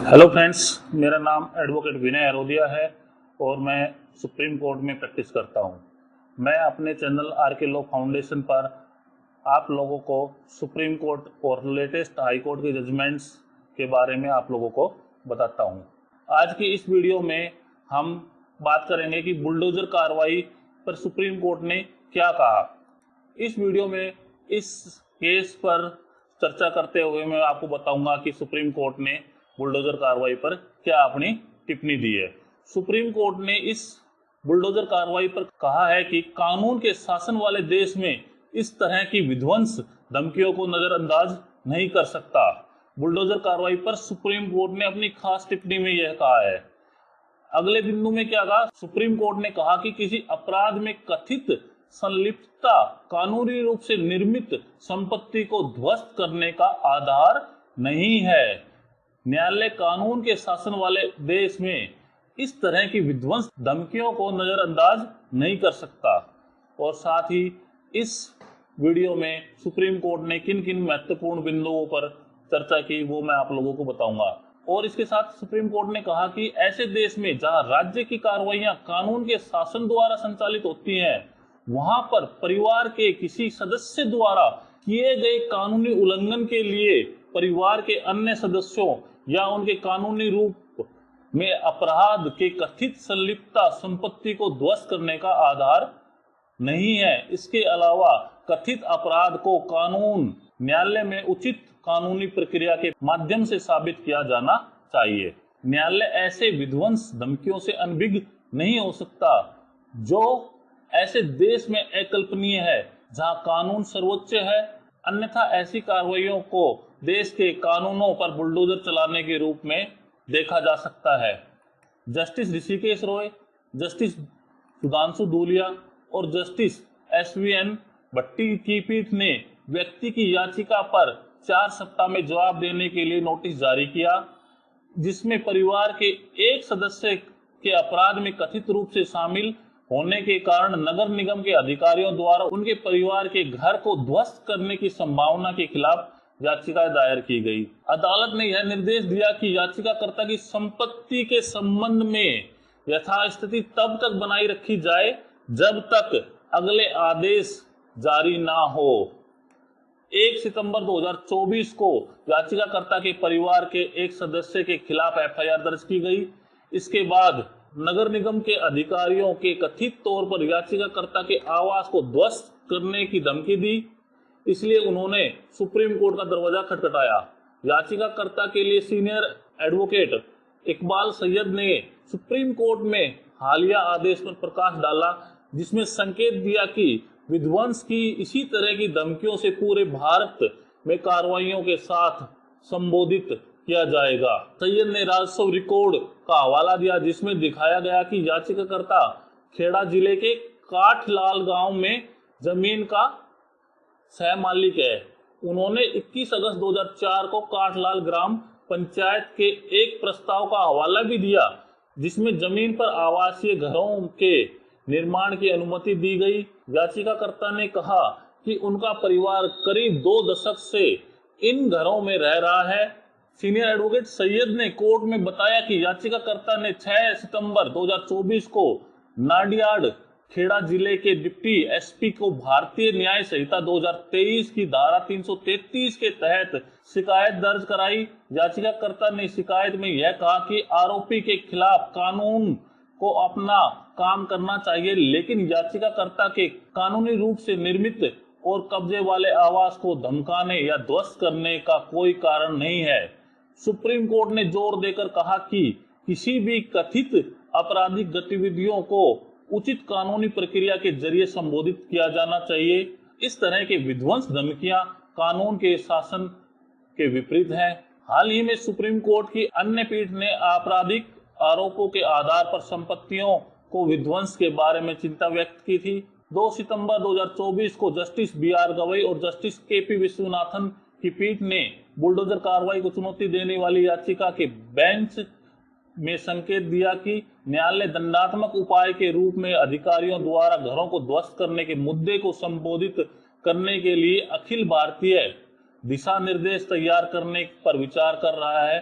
Hello friends, मेरा नाम advocate विनय अरोदिया है और मैं सुप्रीम कोर्ट में प्रैक्टिस करता हूं। मैं अपने चैनल आर के लॉ फाउंडेशन पर आप लोगों को सुप्रीम कोर्ट और लेटेस्ट हाई कोर्ट के जजमेंट्स के बारे में आप लोगों को बताता हूं। आज की इस वीडियो में हम बात करेंगे कि बुलडोजर कार्रवाई पर सुप्रीम कोर्ट ने क्या कहा। इस वीडियो में इस केस पर चर्चा करते हुए मैं आपको बताऊंगा कि सुप्रीम कोर्ट ने बुलडोजर कार्रवाई पर क्या अपनी टिप्पणी दी है। सुप्रीम कोर्ट ने इस बुलडोजर कार्रवाई पर कहा है कि कानून के शासन वाले देश में इस तरह की विध्वंस धमकियों को नजरअंदाज नहीं कर सकता। बुलडोजर कार्रवाई पर सुप्रीम कोर्ट ने अपनी खास टिप्पणी में यह कहा है। अगले बिंदु में क्या कहा? सुप्रीम कोर्ट ने कहा कि किसी अपराध में कथित संलिप्तता कानूनी रूप से निर्मित संपत्ति को ध्वस्त करने का आधार नहीं है। न्यायालय कानून के शासन वाले देश में इस तरह की विध्वंस धमकियों को नजरअंदाज नहीं कर सकता। और साथ ही इस वीडियो में सुप्रीम कोर्ट ने किन किन महत्वपूर्ण बिंदुओं पर चर्चा की वो मैं आप लोगों को बताऊंगा। और इसके साथ सुप्रीम कोर्ट ने कहा कि ऐसे देश में जहां राज्य की कार्रवाइयां कानून के शासन द्वारा संचालित होती हैं, वहां पर परिवार के किसी सदस्य द्वारा किए गए कानूनी उल्लंघन के लिए परिवार के अन्य सदस्यों या उनके कानूनी रूप में अपराध के कथित संलिप्तता संपत्ति को ध्वस्त करने का आधार नहीं है। इसके अलावा कथित अपराध को कानून न्यायालय में उचित कानूनी प्रक्रिया के माध्यम से साबित किया जाना चाहिए। न्यायालय ऐसे विध्वंस धमकियों से अनभिज्ञ नहीं हो सकता जो ऐसे देश में अकल्पनीय है जहां कानून सर्वोच्च है। अन्यथा ऐसी कार्रवाइयों को देश के कानूनों पर बुलडोजर चलाने के रूप में देखा जा सकता है। जस्टिस ऋषिकेश रॉय, जस्टिस सुधांशु धूलिया और जस्टिस एसवीएन भट्टी की पीठ ने व्यक्ति की याचिका पर 4 सप्ताह में जवाब देने के लिए नोटिस जारी किया, जिसमें परिवार के एक सदस्य के अपराध में कथित रूप से शामिल होने के कारण नगर निगम के अधिकारियों द्वारा उनके परिवार के घर को ध्वस्त करने की संभावना के खिलाफ याचिका दायर की गई। अदालत ने यह निर्देश दिया कि याचिकाकर्ता की संपत्ति के संबंध में यथास्थिति तब तक बनाई रखी जाए जब तक अगले आदेश जारी ना हो। 1 सितंबर 2024 को याचिकाकर्ता के परिवार के एक सदस्य के खिलाफ एफआईआर दर्ज की गई। इसके बाद नगर निगम के अधिकारियों के कथित तौर पर याचिकाकर्ता के आवास को ध्वस्त करने की धमकी दी, इसलिए उन्होंने सुप्रीम कोर्ट का दरवाजा खटखटाया। याचिकाकर्ता के लिए सीनियर एडवोकेट इकबाल सैयद ने सुप्रीम कोर्ट में हालिया आदेश पर प्रकाश डाला, जिसमें संकेत दिया कि विध्वंस की इसी तरह की धमकियों से पूरे भारत में कार्रवाइयों के साथ संबोधित किया जाएगा। सैयद ने राजस्व रिकॉर्ड का हवाला दिया, जिसमें दिखाया गया कि याचिकाकर्ता खेड़ा जिले के काठलाल गांव में जमीन का सह मालिक है। उन्होंने 21 अगस्त 2004 को काठलाल ग्राम पंचायत के एक प्रस्ताव का हवाला भी दिया, जिसमें जमीन पर आवासीय घरों के निर्माण की अनुमति दी गई। याचिकाकर्ता ने कहा कि उनका परिवार करीब 2 दशक से इन घरों में रह रहा है। सीनियर एडवोकेट सैयद ने कोर्ट में बताया कि याचिकाकर्ता ने 6 सितंबर 2024 को नाडियाड खेड़ा जिले के डिप्टी एसपी को भारतीय न्याय संहिता 2023 की धारा 333 के तहत शिकायत दर्ज कराई। याचिकाकर्ता ने शिकायत में यह कहा कि आरोपी के खिलाफ कानून को अपना काम करना चाहिए, लेकिन याचिकाकर्ता के कानूनी रूप से निर्मित और कब्जे वाले आवास को धमकाने या ध्वस्त करने का कोई कारण नहीं है। सुप्रीम कोर्ट ने जोर देकर कहा कि किसी भी कथित आपराधिक गतिविधियों को उचित कानूनी प्रक्रिया के जरिए संबोधित किया जाना चाहिए। इस तरह के विध्वंस धमकियां कानून के शासन के विपरीत है। हाल ही में सुप्रीम कोर्ट की अन्य पीठ ने आपराधिक आरोपों के आधार पर संपत्तियों को विध्वंस के बारे में चिंता व्यक्त की थी। 2 सितंबर 2024 को जस्टिस बीआर गवई और जस्टिस केपी विश्वनाथन की पीठ ने बुलडोजर कार्रवाई को चुनौती देने वाली याचिका के बेंच में संकेत दिया कि न्यायालय दंडात्मक उपाय के रूप में अधिकारियों द्वारा घरों को ध्वस्त करने के मुद्दे को संबोधित करने के लिए अखिल भारतीय दिशा निर्देश तैयार करने पर विचार कर रहा है।